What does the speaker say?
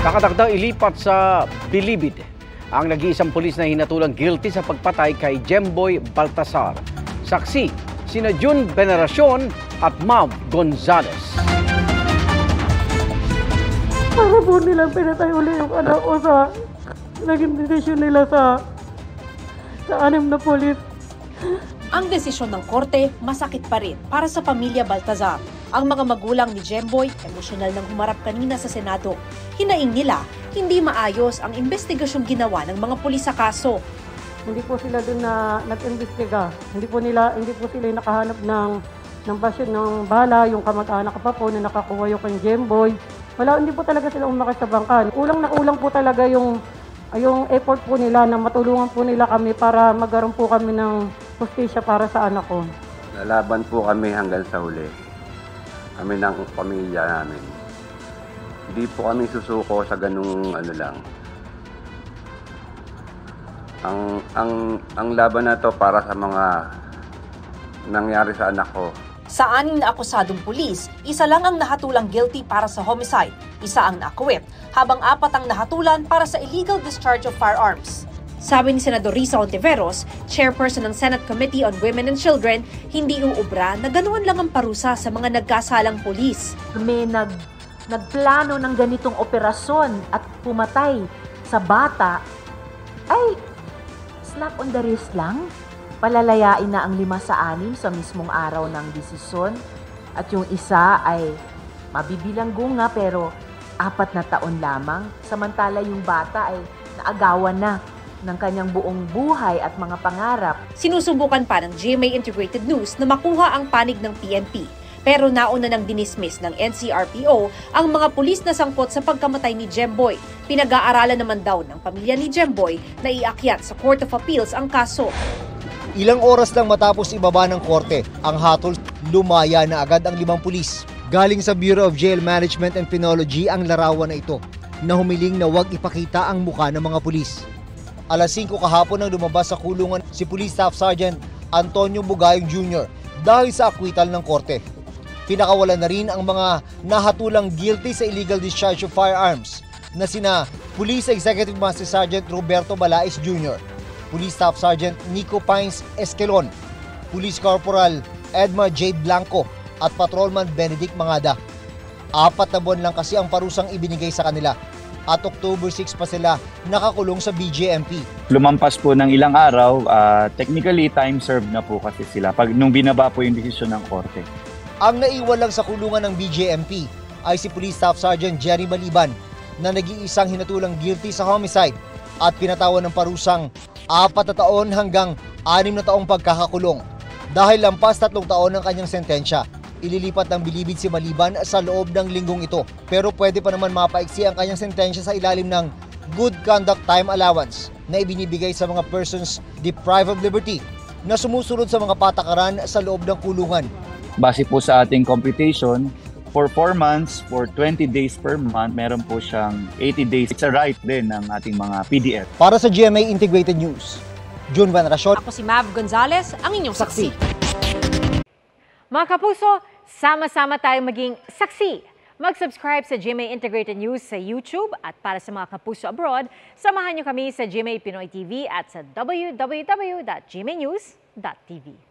Nakatagdang ilipat sa Bilibid ang nag-iisang pulis na hinatulang guilty sa pagpatay kay Jemboy Baltasar. Saksi, sina June Veneracion at Mav Gonzales. Para po nilang pinatay uli yung anak ko sa naging desisyon nila sa 6 na pulis. Ang desisyon ng korte, masakit pa rin para sa pamilya Baltazar. Ang mga magulang ni Jemboy, emosyonal nang humarap kanina sa Senado. Hinaing nila, hindi maayos ang investigasyong ginawa ng mga pulis sa kaso. Hindi po sila doon na nag-imbestiga. Hindi po sila nakahanap ng basyon ng bala, yung kamag-anak pa po na nakakuha yung kay Jemboy. Wala, hindi po talaga sila umakas sa bangkan. Kulang na kulang po talaga yung effort po nila na matulungan po nila kami para magkaroon po kami ng hustisya para sa anak ko. Lalaban po kami hanggang sa huli. Kami ng pamilya namin. Hindi po kami susuko sa ganung lang. Ang laban na to para sa mga nangyari sa anak ko. Sa 6 na akusadong pulis, isa lang ang nahatulang guilty para sa homicide, isa ang naakwit, habang 4 ang nahatulan para sa illegal discharge of firearms. Sabi ni Senador Risa Ontiveros, chairperson ng Senate Committee on Women and Children, hindi uubra na ganoon lang ang parusa sa mga nagkasalang pulis. May nagplano ng ganitong operasyon at pumatay sa bata, ay slap on the wrist lang. Palalayain na ang 5 sa 6 sa mismong araw ng desisyon. At yung isa ay mabibilanggo nga pero 4 na taon lamang. Samantala yung bata ay naagawan na ng kanyang buong buhay at mga pangarap. Sinusubukan pa ng GMA Integrated News na makuha ang panig ng PNP. Pero nauna nang dinismiss ng NCRPO ang mga pulis na sangkot sa pagkamatay ni Jemboy. Pinag-aaralan naman daw ng pamilya ni Jemboy na iakyat sa Court of Appeals ang kaso. Ilang oras lang matapos ibaba ng korte ang hatol, lumaya na agad ang 5 pulis. Galing sa Bureau of Jail Management and Penology ang larawan na ito na humiling na huwag ipakita ang muka ng mga pulis. Alas 5 kahapon nang lumabas sa kulungan si Police Staff Sergeant Antonio Bugayong Jr. dahil sa akwital ng korte. Pinakawalan na rin ang mga nahatulang guilty sa illegal discharge of firearms na sina Police Executive Master Sergeant Roberto Balais Jr., Police Staff Sergeant Nico Pines Esquelon, Police Corporal Edma J. Blanco at Patrolman Benedict Mangada. 4 na buwan lang kasi ang parusang ibinigay sa kanila at October 6 pa sila nakakulong sa BJMP. Lumampas po ng ilang araw, technically time served na po kasi sila nung binaba po yung desisyon ng korte. Ang naiwan lang sa kulungan ng BJMP ay si Police Staff Sergeant Jerry Maliban na nag-iisang hinatulang guilty sa homicide at pinatawan ng parusang 4 na taon hanggang 6 na taong pagkakakulong. Dahil lampas 3 taon ang kanyang sentensya, ililipat ng Bilibid si Maliban sa loob ng linggong ito. Pero pwede pa naman mapaiksi ang kanyang sentensya sa ilalim ng Good Conduct Time Allowance na ibinibigay sa mga persons deprived of liberty na sumusunod sa mga patakaran sa loob ng kulungan. Base po sa ating computation, for 4 months, for 20 days per month, meron po siyang 80 days. It's a right din ng ating mga PDF. Para sa GMA Integrated News, June Veneracion. Ako si Mav Gonzales, ang inyong saksi. Mga kapuso, sama-sama tayong maging saksi. Mag-subscribe sa GMA Integrated News sa YouTube at para sa mga kapuso abroad, samahan niyo kami sa GMA Pinoy TV at sa www.gmanews.tv.